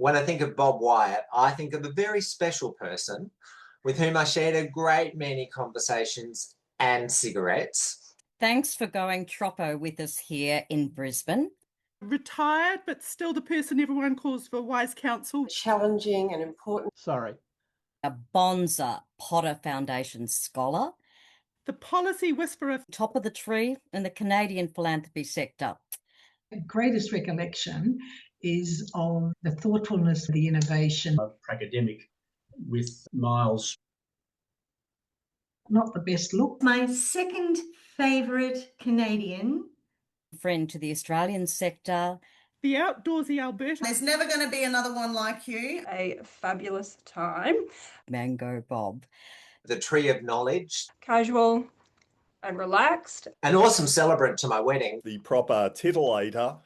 When I think of Bob Wyatt, I think of a very special person with whom I shared a great many conversations and cigarettes. Thanks for going troppo with us here in Brisbane. Retired, but still the person everyone calls for wise counsel. Challenging and important. A Bonza Potter Foundation scholar. The policy whisperer. Top of the tree in the Canadian philanthropy sector. The greatest recollection is of the thoughtfulness, the innovation. A academic with Miles. Not the best look. My second favourite Canadian. Friend to the Australian sector. The outdoorsy Alberta. There's never going to be another one like you. A fabulous time. Mango Bob. The tree of knowledge. Casual and relaxed. An awesome celebrant to my wedding. The proper titillator.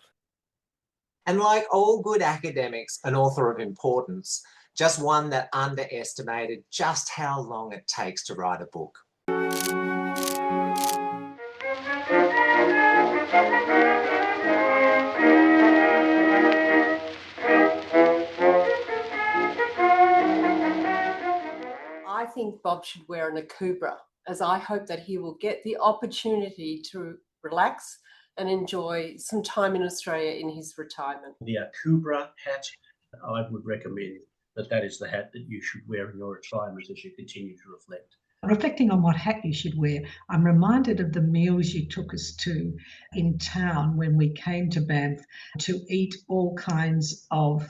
And like all good academics, an author of importance, just one that underestimated just how long it takes to write a book. I think Bob should wear an Akubra, as I hope that he will get the opportunity to relax and enjoy some time in Australia in his retirement. The Akubra hat, I would recommend that is the hat that you should wear in your retirement as you continue to reflect. Reflecting on what hat you should wear, I'm reminded of the meals you took us to in town when we came to Banff to eat all kinds of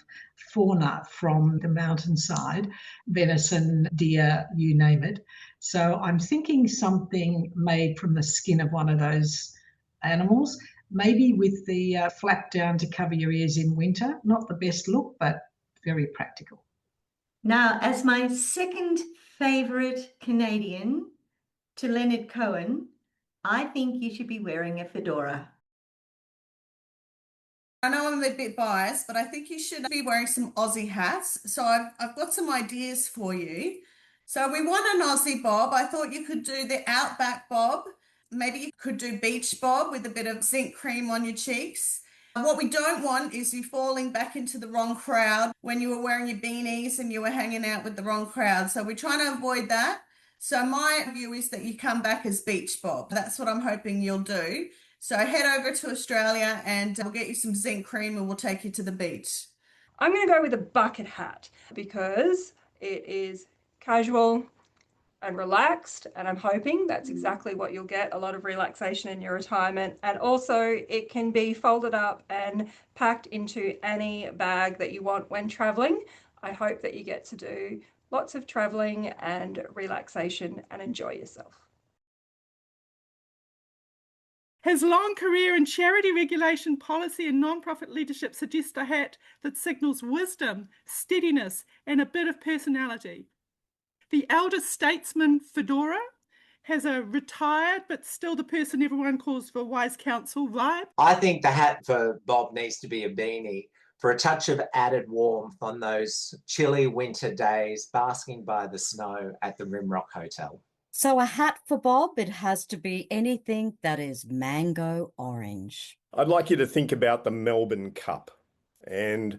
fauna from the mountainside, venison, deer, you name it. So I'm thinking something made from the skin of one of those animals, maybe with the flap down to cover your ears in winter. Not the best look, but very practical. Now, as my second favourite Canadian to Leonard Cohen, I think you should be wearing a fedora. I know I'm a bit biased, but I think you should be wearing some Aussie hats. So I've got some ideas for you. So we want an Aussie bob. I thought you could do the Outback bob. Maybe you could do beach bob with a bit of zinc cream on your cheeks. What we don't want is you falling back into the wrong crowd when you were wearing your beanies and you were hanging out with the wrong crowd. So we're trying to avoid that. So my view is that you come back as beach bob. That's what I'm hoping you'll do. So head over to Australia and we'll get you some zinc cream and we'll take you to the beach. I'm going to go with a bucket hat because it is casual and relaxed, and I'm hoping that's exactly what you'll get, a lot of relaxation in your retirement. And also it can be folded up and packed into any bag that you want when traveling. I hope that you get to do lots of traveling and relaxation and enjoy yourself. His long career in charity regulation, policy and non-profit leadership suggests a hat that signals wisdom, steadiness and a bit of personality. The elder statesman fedora has a retired but still the person everyone calls for wise counsel vibe. I think the hat for Bob needs to be a beanie for a touch of added warmth on those chilly winter days basking by the snow at the Rimrock Hotel. So a hat for Bob, it has to be anything that is mango orange. I'd like you to think about the Melbourne Cup. And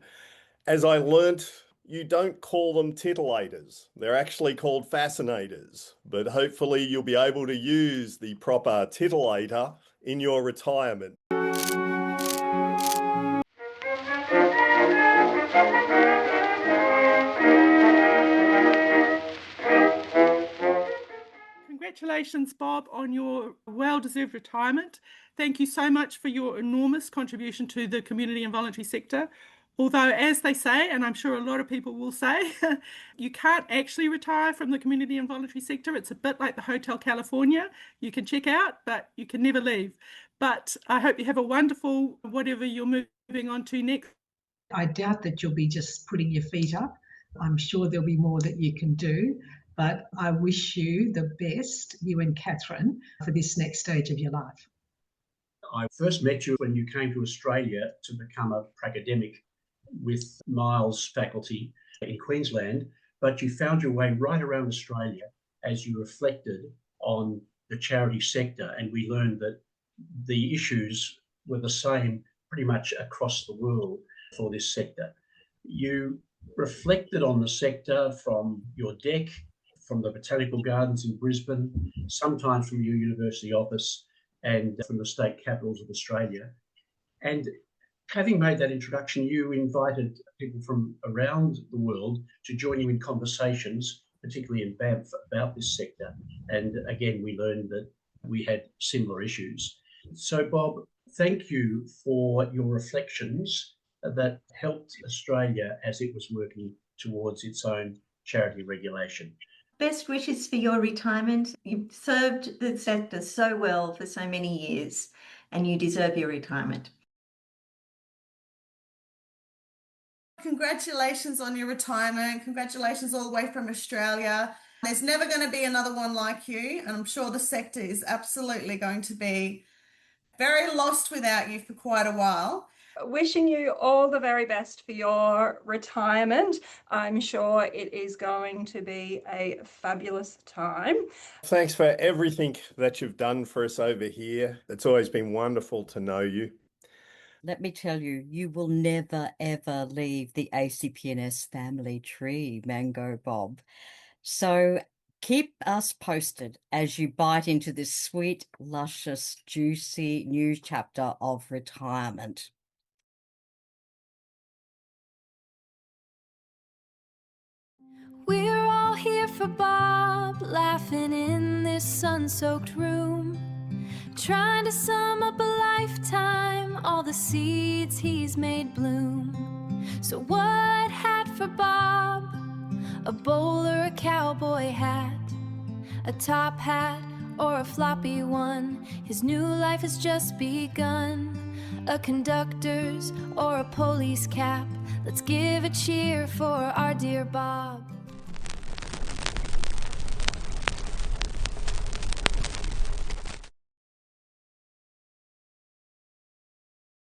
as I learnt, you don't call them titillators. They're actually called fascinators. But hopefully you'll be able to use the proper titillator in your retirement. Congratulations, Bob, on your well-deserved retirement. Thank you so much for your enormous contribution to the community and voluntary sector. Although, as they say, and I'm sure a lot of people will say, you can't actually retire from the community and voluntary sector. It's a bit like the Hotel California. You can check out, but you can never leave. But I hope you have a wonderful whatever you're moving on to next. I doubt that you'll be just putting your feet up. I'm sure there'll be more that you can do. But I wish you the best, you and Catherine, for this next stage of your life. I first met you when you came to Australia to become a academic with Miles faculty in Queensland, but you found your way right around Australia as you reflected on the charity sector, and we learned that the issues were the same pretty much across the world for this sector. You reflected on the sector from your deck, from the Botanical Gardens in Brisbane, sometimes from your university office and from the state capitals of Australia. And having made that introduction, you invited people from around the world to join you in conversations, particularly in Banff, about this sector. And again, we learned that we had similar issues. So, Bob, thank you for your reflections that helped Australia as it was working towards its own charity regulation. Best wishes for your retirement. You've served the sector so well for so many years, and you deserve your retirement. Congratulations on your retirement. Congratulations all the way from Australia. There's never going to be another one like you, and I'm sure the sector is absolutely going to be very lost without you for quite a while. Wishing you all the very best for your retirement. I'm sure it is going to be a fabulous time. Thanks for everything that you've done for us over here. It's always been wonderful to know you. Let me tell you, you will never, ever leave the ACPNS family tree, Mango Bob. So keep us posted as you bite into this sweet, luscious, juicy new chapter of retirement. We're all here for Bob, laughing in this sun-soaked room, trying to sum up a lifetime, all the seeds he's made bloom. So what hat for Bob? A bowler, a cowboy hat, a top hat, or a floppy one? His new life has just begun. A conductor's or a police cap. Let's give a cheer for our dear Bob.